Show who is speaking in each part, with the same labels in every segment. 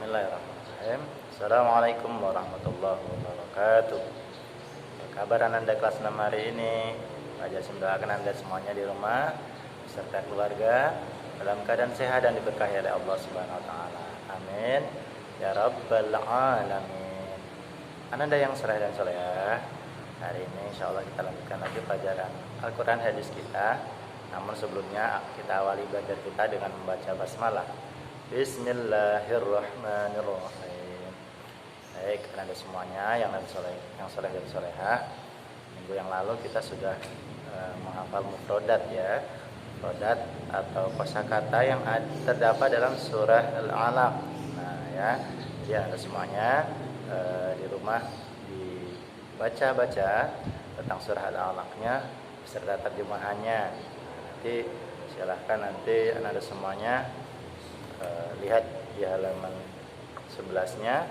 Speaker 1: Bismillahirrahmanirrahim. Assalamualaikum warahmatullahi wabarakatuh. Apa kabar Ananda kelas 6 hari ini? Pak Jasim doakan Anda semuanya di rumah beserta keluarga dalam keadaan sehat dan diberkahi oleh Allah Subhanahu wa taala. Amin. Ya rabbal alamin. Ananda yang saleh dan salehah, hari ini insyaallah kita lanjutkan lagi pelajaran Al-Qur'an hadis kita. Namun sebelumnya kita awali belajar kita dengan membaca basmalah. Bismillahirrahmanirrahim. Baik, Anda semuanya yang soleh dan solehah, minggu yang lalu kita sudah menghafal mufrodat ya, mufrodat atau kosakata yang terdapat dalam surah Al-Alaq. Nah ya, jadi Anda semuanya di rumah dibaca-baca tentang surah Al-Alaqnya beserta terjemahannya. Nanti silahkan nanti Anda semuanya lihat di halaman 11-nya.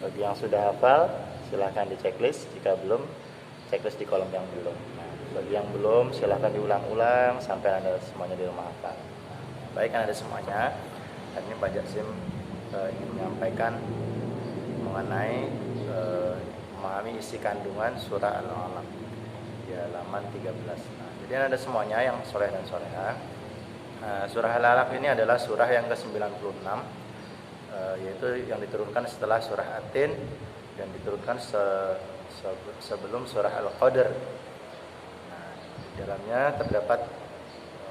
Speaker 1: Bagi yang sudah hafal silahkan di checklist, jika belum checklist di kolom yang belum. Nah, bagi yang belum silahkan diulang-ulang sampai Anda semuanya di rumah hafal. Baik Anda semuanya, hari ini Pak Jasim ingin menyampaikan mengenai memahami isi kandungan surah Al-Alaq di halaman 13. Nah, jadi Anda semuanya yang soleh dan solehah, surah Al-Alaq ini adalah surah yang ke-96, yaitu yang diturunkan setelah surah At-Tin dan diturunkan sebelum surah Al-Qadr. Nah, di dalamnya terdapat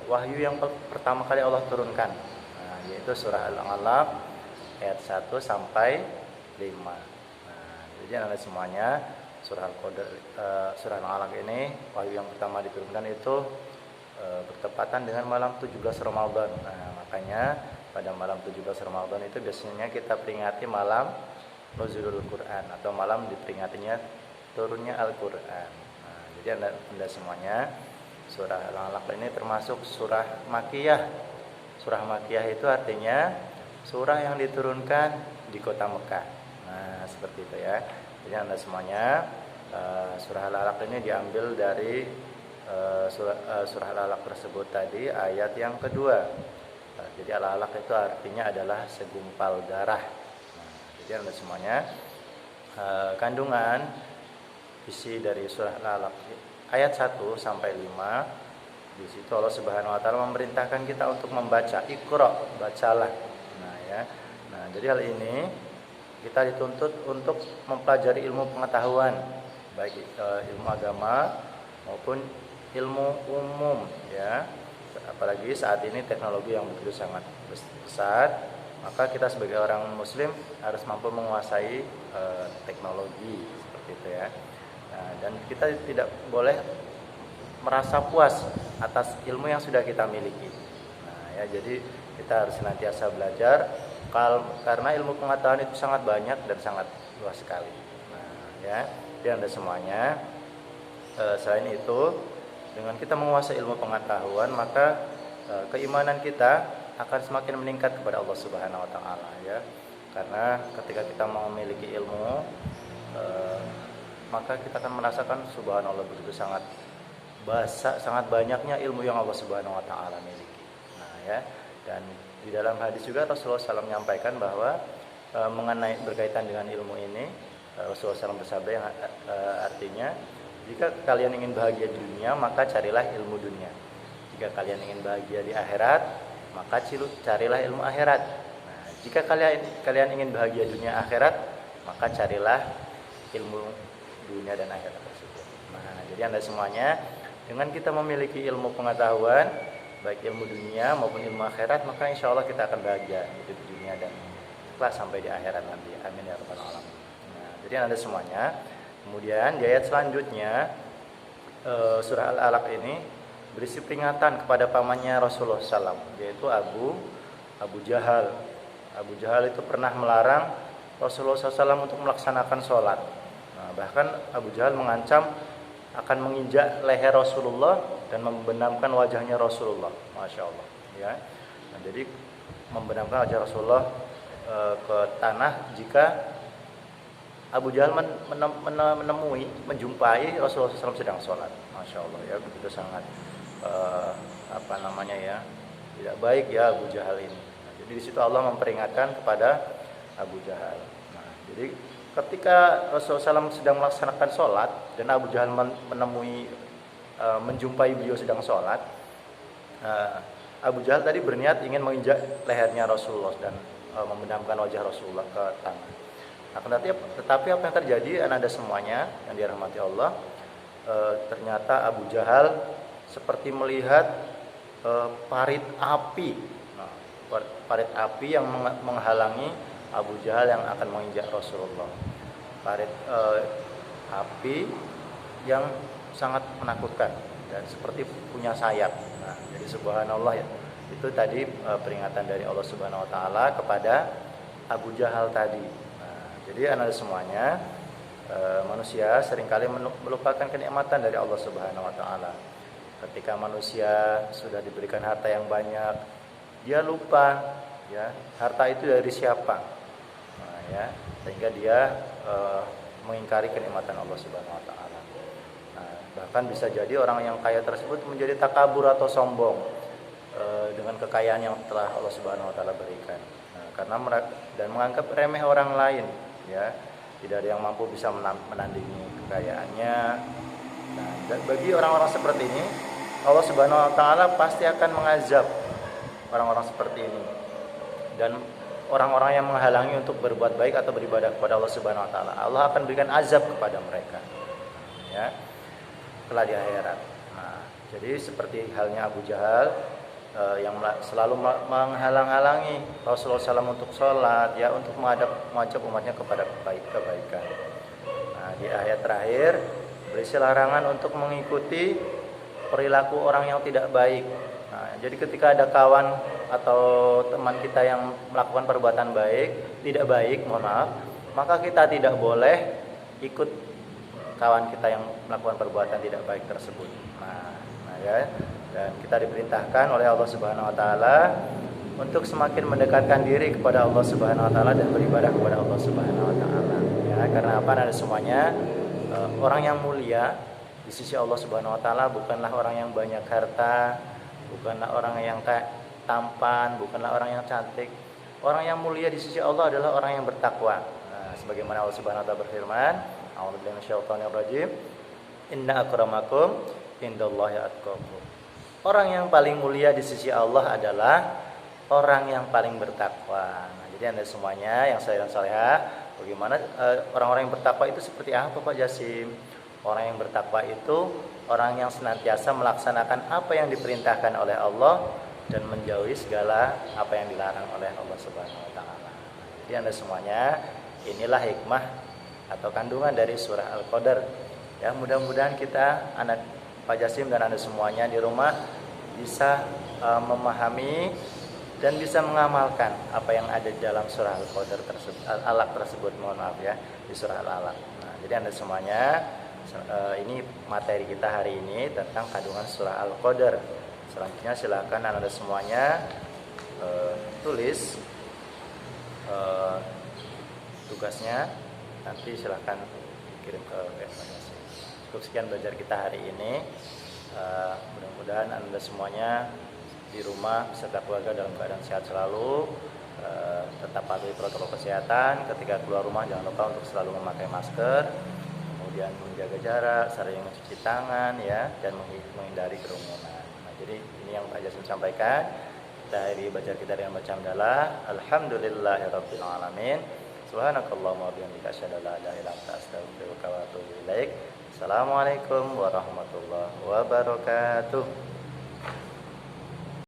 Speaker 1: wahyu yang pertama kali Allah turunkan, yaitu surah Al-Alaq ayat 1 sampai 5. Nah, jadi Anda semuanya surah Al-Qadr, surah Al-Alaq ini wahyu yang pertama diturunkan itu bertepatan dengan malam 17 Ramadan. Nah, makanya pada malam 17 Ramadan itu biasanya kita peringati malam Nuzulul Quran atau malam diperingatinya turunnya Al-Quran. Nah, jadi anda semuanya, surah Al-Alaq ini termasuk surah Makkiyah. Surah Makkiyah itu artinya surah yang diturunkan di kota Mekah. Nah, seperti itu ya. Jadi anda semuanya, surah Al-Alaq ini diambil dari surah Al-Alaq tersebut tadi ayat yang kedua. Jadi Al-Alaq itu artinya adalah segumpal darah. Jadi Anda semuanya, kandungan isi dari surah Al-Alaq ayat 1 sampai 5, di situ Allah Subhanahu wa taala memerintahkan kita untuk membaca, Iqra, bacalah. Nah ya. Nah, jadi hal ini kita dituntut untuk mempelajari ilmu pengetahuan, baik ilmu agama maupun ilmu umum ya. Apalagi saat ini teknologi yang begitu sangat besar, maka kita sebagai orang muslim harus mampu menguasai teknologi seperti itu ya. Nah, dan kita tidak boleh merasa puas atas ilmu yang sudah kita miliki. Nah ya, jadi kita harus senantiasa belajar karena ilmu pengetahuan itu sangat banyak dan sangat luas sekali. Nah ya, jadi Anda semuanya, selain itu, dengan kita menguasai ilmu pengetahuan, maka keimanan kita akan semakin meningkat kepada Allah Subhanahu wa taala ya. Karena ketika kita memiliki ilmu, maka kita akan merasakan subhanallah begitu sangat banyaknya ilmu yang Allah Subhanahu wa taala miliki. Nah ya, dan di dalam hadis juga Rasulullah SAW menyampaikan bahwa mengenai berkaitan dengan ilmu ini, Rasulullah SAW bersabda yang artinya, jika kalian ingin bahagia di dunia, maka carilah ilmu dunia. Jika kalian ingin bahagia di akhirat, maka carilah ilmu akhirat. Nah, jika kalian ingin bahagia dunia akhirat, maka carilah ilmu dunia dan akhirat tersebut. Nah, jadi Anda semuanya, dengan kita memiliki ilmu pengetahuan, baik ilmu dunia maupun ilmu akhirat, maka insya Allah kita akan bahagia di dunia dan sampai di akhirat nanti. Amin ya rabbal alamin. Nah, jadi Anda semuanya, kemudian di ayat selanjutnya, surah Al-Alaq ini berisi peringatan kepada pamannya Rasulullah SAW, yaitu Abu Jahal. Abu Jahal itu pernah melarang Rasulullah SAW untuk melaksanakan sholat. Nah, bahkan Abu Jahal mengancam akan menginjak leher Rasulullah dan membenamkan wajahnya Rasulullah. Masya Allah ya. Nah, jadi membenamkan wajah Rasulullah ke tanah jika Abu Jahal menjumpai Rasulullah SAW sedang sholat. Masya Allah ya, begitu sangat tidak baik ya Abu Jahal ini. Nah, Jadi di situ Allah memperingatkan kepada Abu Jahal. Nah, jadi ketika Rasulullah SAW sedang melaksanakan sholat dan Abu Jahal menjumpai beliau sedang sholat, Abu Jahal tadi berniat ingin menginjak lehernya Rasulullah dan membenamkan wajah Rasulullah ke tanah. Nah, tetapi apa yang terjadi Anda semuanya yang dirahmati Allah, ternyata Abu Jahal seperti melihat parit api. Nah, parit api yang menghalangi Abu Jahal yang akan menginjak Rasulullah. Parit api yang sangat menakutkan dan seperti punya sayap. Nah, jadi subhanallah ya. Itu tadi peringatan dari Allah Subhanahu wa taala kepada Abu Jahal tadi. Nah, jadi Anda semuanya manusia seringkali melupakan kenikmatan dari Allah Subhanahu wa taala. Ketika manusia sudah diberikan harta yang banyak, dia lupa ya, harta itu dari siapa. Nah, ya, sehingga dia mengingkari kenikmatan Allah Subhanahu wa taala. Nah, bahkan bisa jadi orang yang kaya tersebut menjadi takabur atau sombong dengan kekayaan yang telah Allah Subhanahu wa taala berikan. Nah, karena dan menganggap remeh orang lain, ya. Tidak ada yang mampu bisa menandingi kekayaannya. Nah, dan bagi orang-orang seperti ini, Allah Subhanahu wa taala pasti akan mengazab orang-orang seperti ini. Dan orang-orang yang menghalangi untuk berbuat baik atau beribadah kepada Allah Subhanahu wa taala, Allah akan berikan azab kepada mereka. Ya. Kelak di akhirat. Nah, jadi seperti halnya Abu Jahal yang selalu menghalang-halangi Rasulullah SAW untuk sholat, ya, untuk mengajak umatnya kepada kebaikan. Nah, di ayat terakhir berisi larangan untuk mengikuti perilaku orang yang tidak baik. Nah, jadi ketika ada kawan atau teman kita yang melakukan perbuatan tidak baik, maka kita tidak boleh ikut kawan kita yang melakukan perbuatan tidak baik tersebut. Nah ya. Dan kita diperintahkan oleh Allah Subhanahu wa taala untuk semakin mendekatkan diri kepada Allah Subhanahu wa taala dan beribadah kepada Allah Subhanahu wa taala. Ya, karena apa? Ada semuanya orang yang mulia di sisi Allah Subhanahu wa taala bukanlah orang yang banyak harta, bukanlah orang yang tampan, bukanlah orang yang cantik. Orang yang mulia di sisi Allah adalah orang yang bertakwa. Nah, sebagaimana Allah Subhanahu wa taala berfirman, A'udzubillahi minasyaitonirrajim. Inna akramakum indallahi atqakum. Orang yang paling mulia di sisi Allah adalah orang yang paling bertakwa. Nah, jadi Anda semuanya yang saleh dan salehah, bagaimana orang-orang yang bertakwa itu seperti apa Pak Jasim? Orang yang bertakwa itu orang yang senantiasa melaksanakan apa yang diperintahkan oleh Allah dan menjauhi segala apa yang dilarang oleh Allah Subhanahu wa taala. Jadi Anda semuanya, inilah hikmah atau kandungan dari surah Al-Qadar. Ya, mudah-mudahan kita anak Pak Jasim dan Anda semuanya di rumah bisa memahami dan bisa mengamalkan apa yang ada di dalam surah Al-Qadar tersebut, Al-Alaq tersebut, mohon maaf ya, di surah Al-Alaq. Nah, jadi Anda semuanya, ini materi kita hari ini tentang kandungan surah Al-Qadar. Selanjutnya silakan Anda semuanya tulis tugasnya, nanti silakan kirim ke Pak. Cukup sekian belajar kita hari ini. Mudah-mudahan Anda semuanya di rumah beserta keluarga dalam keadaan sehat selalu. Tetap patuhi protokol kesehatan. Ketika keluar rumah jangan lupa untuk selalu memakai masker, kemudian menjaga jarak, sering mencuci tangan, ya, dan menghindari kerumunan. Nah, jadi ini yang Pak Jasim sampaikan. Kita akhiri belajar kita dengan baca hamdalah. Alhamdulillahirabbil alamin. Subhanakallahumma wa bihamdika asyhadu an la ilaha illa anta astaghfiruka wa atubu ilaik. Assalamualaikum warahmatullahi wabarakatuh.